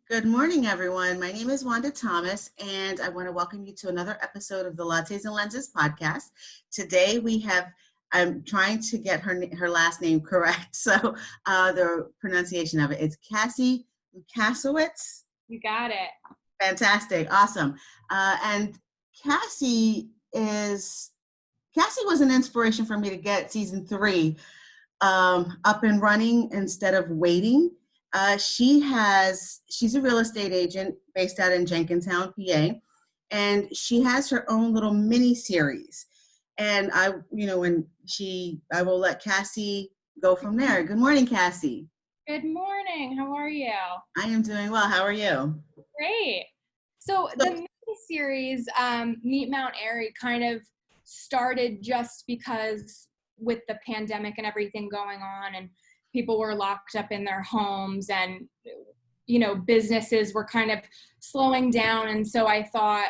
Good morning, everyone. My name is Wanda Thomas, and I want to welcome you to another episode of the Lattes and Lenses podcast. Today I'm trying to get her last name correct, so the pronunciation of it. It's Cassie Lusawicks. You got it. Fantastic, awesome. And Cassie was an inspiration for me to get season 3 up and running instead of waiting. She's a real estate agent based out in Jenkintown, PA, and she has her own little mini series. And I will let Cassie go from there. Good morning, Cassie. Good morning. How are you? I am doing well. How are you? Great. So the mini series, Meet Mount Airy, kind of started just because with the pandemic and everything going on, and people were locked up in their homes, and businesses were kind of slowing down. And so I thought,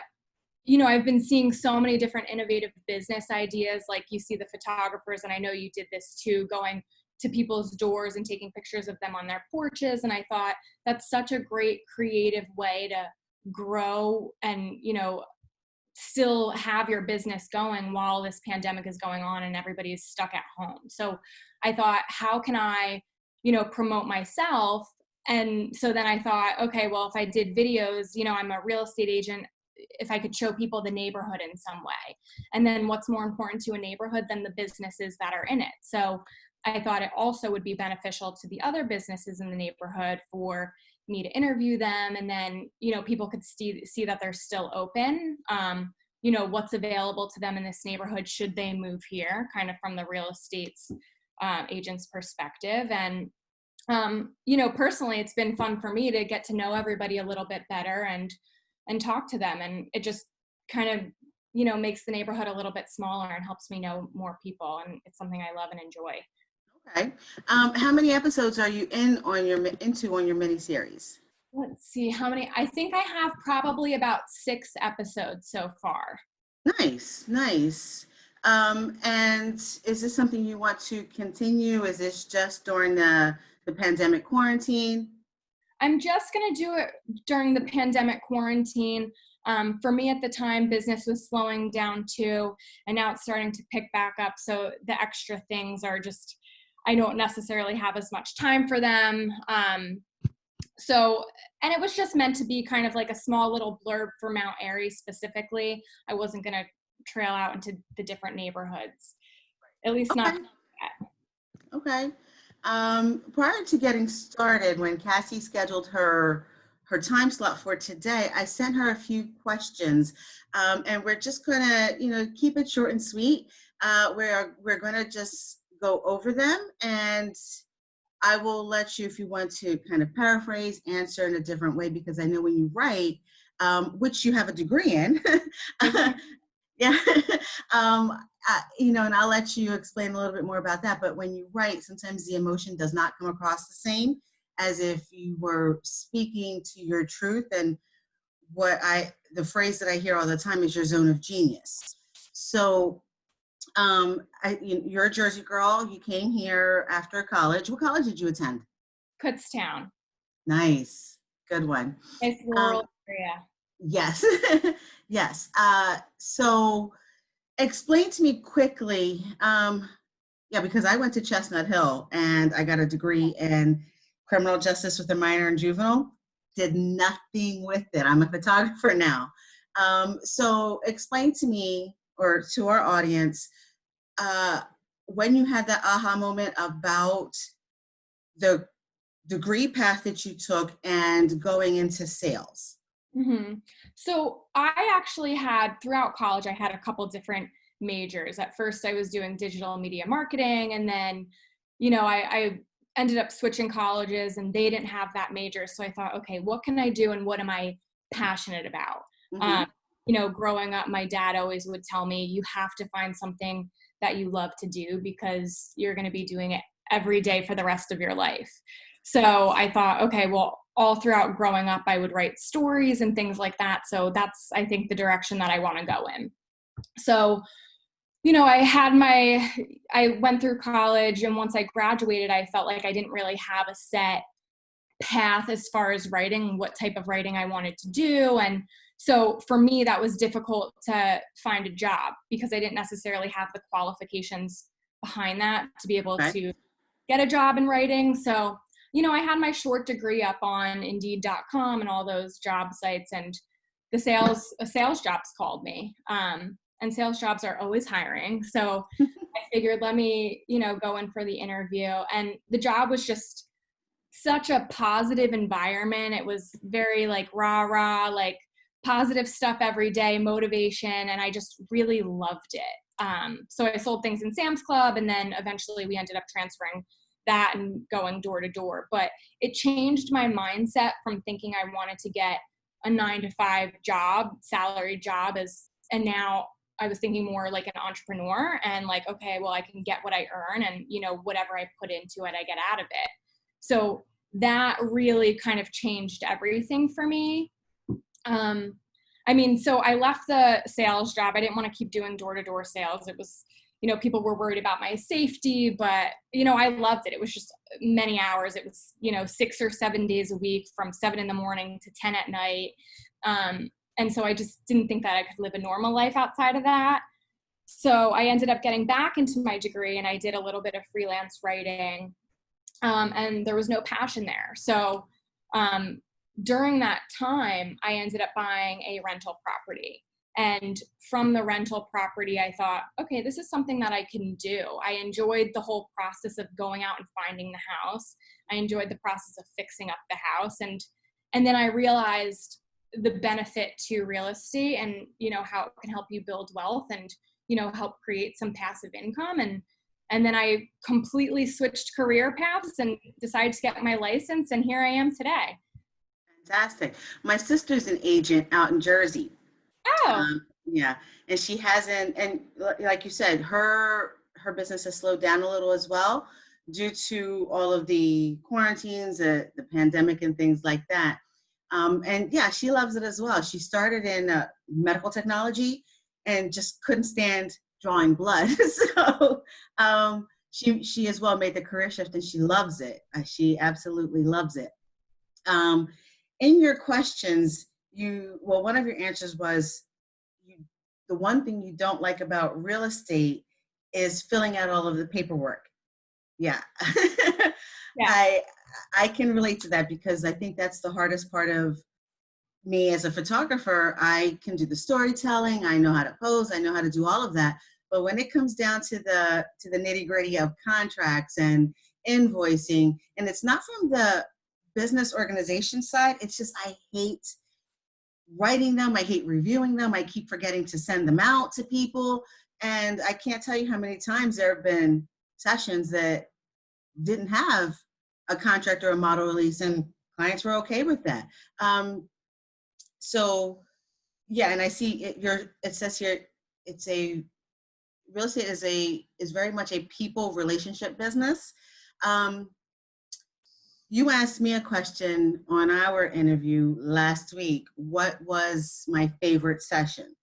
I've been seeing so many different innovative business ideas. Like you see the photographers, and I know you did this too, going to people's doors and taking pictures of them on their porches. And I thought that's such a great creative way to grow and, still have your business going while this pandemic is going on and everybody's stuck at home. So I thought, how can I, promote myself? And so then I thought, okay, well, if I did videos, I'm a real estate agent, if I could show people the neighborhood in some way. And then what's more important to a neighborhood than the businesses that are in it? So I thought it also would be beneficial to the other businesses in the neighborhood for me to interview them. And then, people could see that they're still open, what's available to them in this neighborhood should they move here, kind of from the real estate's agent's perspective. And, personally, it's been fun for me to get to know everybody a little bit better and talk to them. And it just kind of, makes the neighborhood a little bit smaller and helps me know more people. And it's something I love and enjoy. Okay. How many episodes are you on your mini series? Let's see how many. I think I have probably about 6 episodes so far. Nice. And is this something you want to continue? Is this just during the pandemic quarantine? I'm just going to do it during the pandemic quarantine. For me at the time, business was slowing down too, and now it's starting to pick back up. So the extra things are just, I don't necessarily have as much time for them. And it was just meant to be kind of like a small little blurb for Mount Airy specifically. I wasn't going to trail out into the different neighborhoods, at least not yet. Okay. Prior to getting started, when Cassie scheduled her time slot for today, I sent her a few questions, and we're just gonna, keep it short and sweet. We're gonna just go over them, and I will let you, if you want to kind of paraphrase, answer in a different way, because I know when you write, which you have a degree in, yeah, and I'll let you explain a little bit more about that. But when you write, sometimes the emotion does not come across the same as if you were speaking to your truth. And the phrase that I hear all the time is your zone of genius. So, you're a Jersey girl. You came here after college. What college did you attend? Kutztown. Nice. Good one. Nice rural area. Yes. Yes. So explain to me quickly. Because I went to Chestnut Hill and I got a degree in criminal justice with a minor in juvenile. Did nothing with it. I'm a photographer now. So explain to me, or to our audience, when you had that aha moment about the degree path that you took and going into sales. Mm-hmm. So I actually had, throughout college, I had a couple different majors. At first I was doing digital media marketing, and then, I ended up switching colleges and they didn't have that major. So I thought, okay, what can I do and what am I passionate about? Mm-hmm. Growing up, my dad always would tell me, you have to find something that you love to do because you're going to be doing it every day for the rest of your life. So I thought, okay, well, all throughout growing up, I would write stories and things like that. So that's, I think, the direction that I want to go in. So, I went through college, and once I graduated, I felt like I didn't really have a set path as far as writing, what type of writing I wanted to do. And so for me, that was difficult to find a job because I didn't necessarily have the qualifications behind that to be able Okay. to get a job in writing. So, I had my short degree up on Indeed.com and all those job sites, and the sales jobs called me. And sales jobs are always hiring. So I figured, let me, go in for the interview. And the job was just such a positive environment. It was very like rah, like positive stuff every day, motivation. And I just really loved it. So I sold things in Sam's Club, and then eventually we ended up transferring that and going door to door. But it changed my mindset from thinking I wanted to get a 9-to-5 job, salary job, and now I was thinking more like an entrepreneur and like, okay, well, I can get what I earn, and whatever I put into it, I get out of it. So that really kind of changed everything for me. So I left the sales job. I didn't want to keep doing door-to-door sales. It was, people were worried about my safety, but, I loved it. It was just many hours. It was, 6 or 7 days a week from 7 in the morning to 10 at night. And so I just didn't think that I could live a normal life outside of that. So I ended up getting back into my degree, and I did a little bit of freelance writing. And there was no passion there. So during that time, I ended up buying a rental property. And from the rental property, I thought, okay, this is something that I can do. I enjoyed the whole process of going out and finding the house. I enjoyed the process of fixing up the house. And then I realized the benefit to real estate and, how it can help you build wealth and, help create some passive income. And then I completely switched career paths and decided to get my license. And here I am today. Fantastic. My sister's an agent out in Jersey. Oh. Yeah. And she hasn't, and like you said, her business has slowed down a little as well due to all of the quarantines, the pandemic and things like that. And yeah, she loves it as well. She started in medical technology and just couldn't stand drawing blood. So she as well made the career shift, and she loves it. She absolutely loves it. In your questions, one of your answers was the one thing you don't like about real estate is filling out all of the paperwork. Yeah. Yeah. I can relate to that because I think that's the hardest part of me as a photographer. I can do the storytelling, I know how to pose, I know how to do all of that. But when it comes down to the nitty-gritty of contracts and invoicing, and it's not from the business organization side, it's just I hate writing them, I hate reviewing them, I keep forgetting to send them out to people. And I can't tell you how many times there have been sessions that didn't have a contract or a model release, and clients were okay with that. So yeah, and I see it says here, it's a real estate is very much a people relationship business. You asked me a question on our interview last week. What was my favorite session?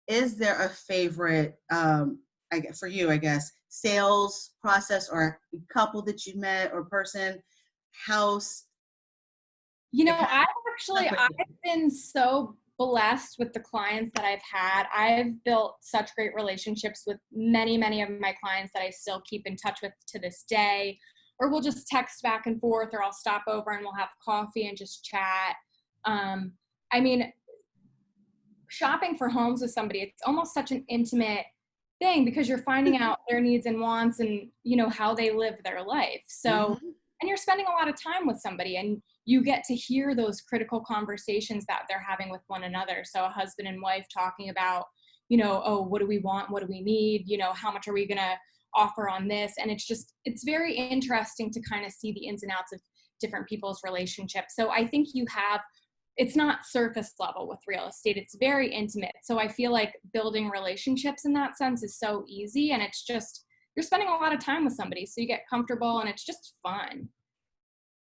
Is there a favorite, for you, I guess, sales process or couple that you met or person, house? I've been so blessed with the clients that I've had. I've built such great relationships with many, many of my clients that I still keep in touch with to this day. Or we'll just text back and forth, or I'll stop over and we'll have coffee and just chat. Shopping for homes with somebody, it's almost such an intimate thing because you're finding out their needs and wants and, how they live their life. So, and you're spending a lot of time with somebody and you get to hear those critical conversations that they're having with one another. So a husband and wife talking about, oh, what do we want? What do we need? How much are we going to offer on this? And it's very interesting to kind of see the ins and outs of different people's relationships. So I think it's not surface level with real estate. It's very intimate. So I feel like building relationships in that sense is so easy, and it's just, you're spending a lot of time with somebody, so you get comfortable and it's just fun.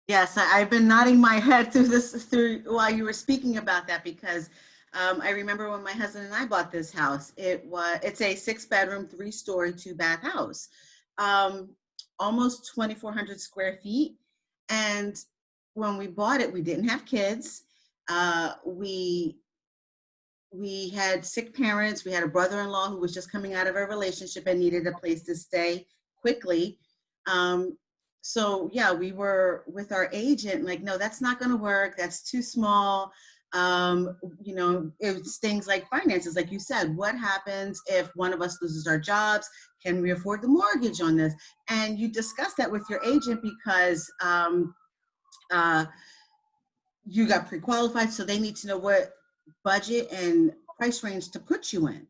Yes, I've been nodding my head through while you were speaking about that, because I remember when my husband and I bought this house. It's a 6-bedroom, 3-story, 2-bath house, almost 2,400 square feet. And when we bought it, we didn't have kids. We had sick parents. We had a brother-in-law who was just coming out of a relationship and needed a place to stay quickly. So yeah, we were with our agent, like, no, that's not going to work. That's too small. It's things like finances, like you said. What happens if one of us loses our jobs? Can we afford the mortgage on this? And you discuss that with your agent because you got pre-qualified, so they need to know what budget and price range to put you in.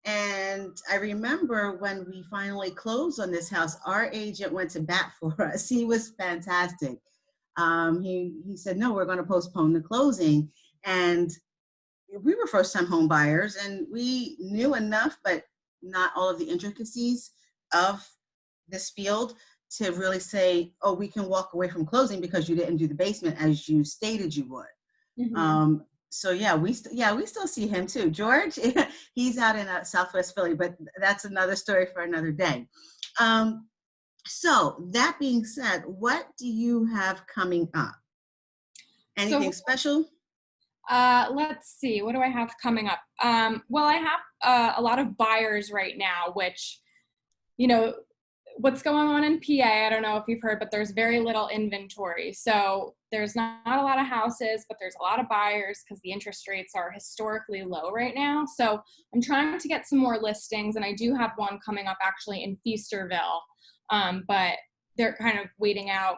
And I remember when we finally closed on this house, our agent went to bat for us. He was fantastic. He said, no, we're going to postpone the closing. And we were first-time home buyers, and we knew enough, but not all of the intricacies of this field to really say, oh, we can walk away from closing because you didn't do the basement as you stated you would. Mm-hmm. So yeah, we still see him too. George, he's out in Southwest Philly, but that's another story for another day. So that being said, what do you have coming up? Anything special? Let's see, what do I have coming up? Well, I have a lot of buyers right now, which, what's going on in PA, I don't know if you've heard, but there's very little inventory. So there's not a lot of houses, but there's a lot of buyers because the interest rates are historically low right now. So I'm trying to get some more listings, and I do have one coming up actually in Feasterville, but they're kind of waiting out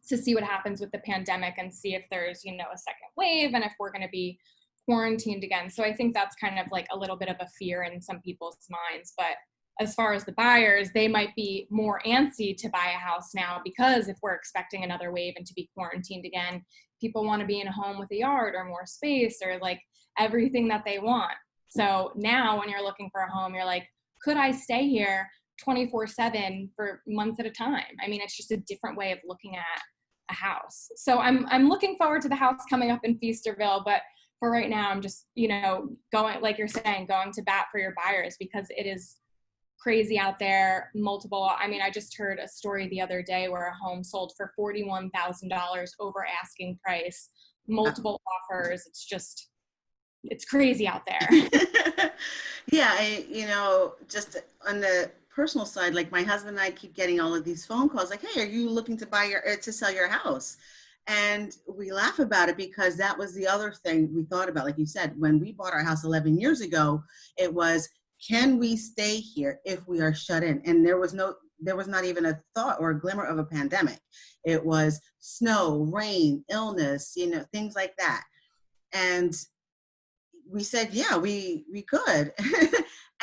to see what happens with the pandemic and see if there's, a second wave and if we're going to be quarantined again. So I think that's kind of like a little bit of a fear in some people's minds. But as far as the buyers, they might be more antsy to buy a house now because if we're expecting another wave and to be quarantined again, people want to be in a home with a yard or more space or like everything that they want. So now when you're looking for a home, you're like, could I stay here 24/7 for months at a time? I mean, it's just a different way of looking at a house. So I'm looking forward to the house coming up in Feasterville, but for right now, I'm just, going, like you're saying, going to bat for your buyers because it is crazy out there. I just heard a story the other day where a home sold for $41,000 over asking price, multiple offers. It's crazy out there. Yeah, just on the personal side, like my husband and I keep getting all of these phone calls like, hey, are you looking to sell your house? And we laugh about it because that was the other thing we thought about. Like you said, when we bought our house 11 years ago, it was, can we stay here if we are shut in? And there was not even a thought or a glimmer of a pandemic. It was snow, rain, illness, things like that. And we said, yeah, we could.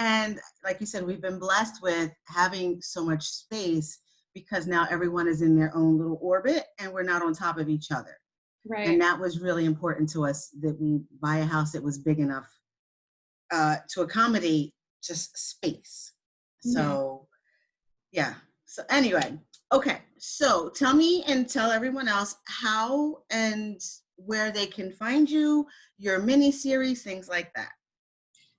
And like you said, we've been blessed with having so much space because now everyone is in their own little orbit and we're not on top of each other. Right. And that was really important to us, that we buy a house that was big enough to accommodate just space. Mm-hmm. So yeah. So anyway, okay. So tell me and tell everyone else how and where they can find you, your mini series, things like that.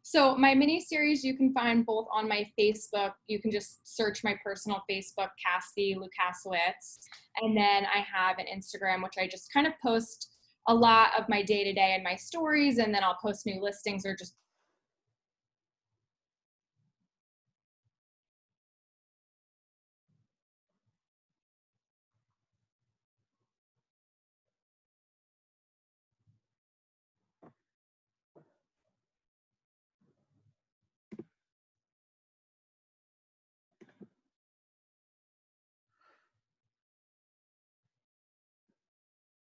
So my mini series you can find both on my Facebook. You can just search my personal Facebook, Cassie Lusawicks, and then I have an Instagram, which I just kind of post a lot of my day-to-day and my stories, and then I'll post new listings or just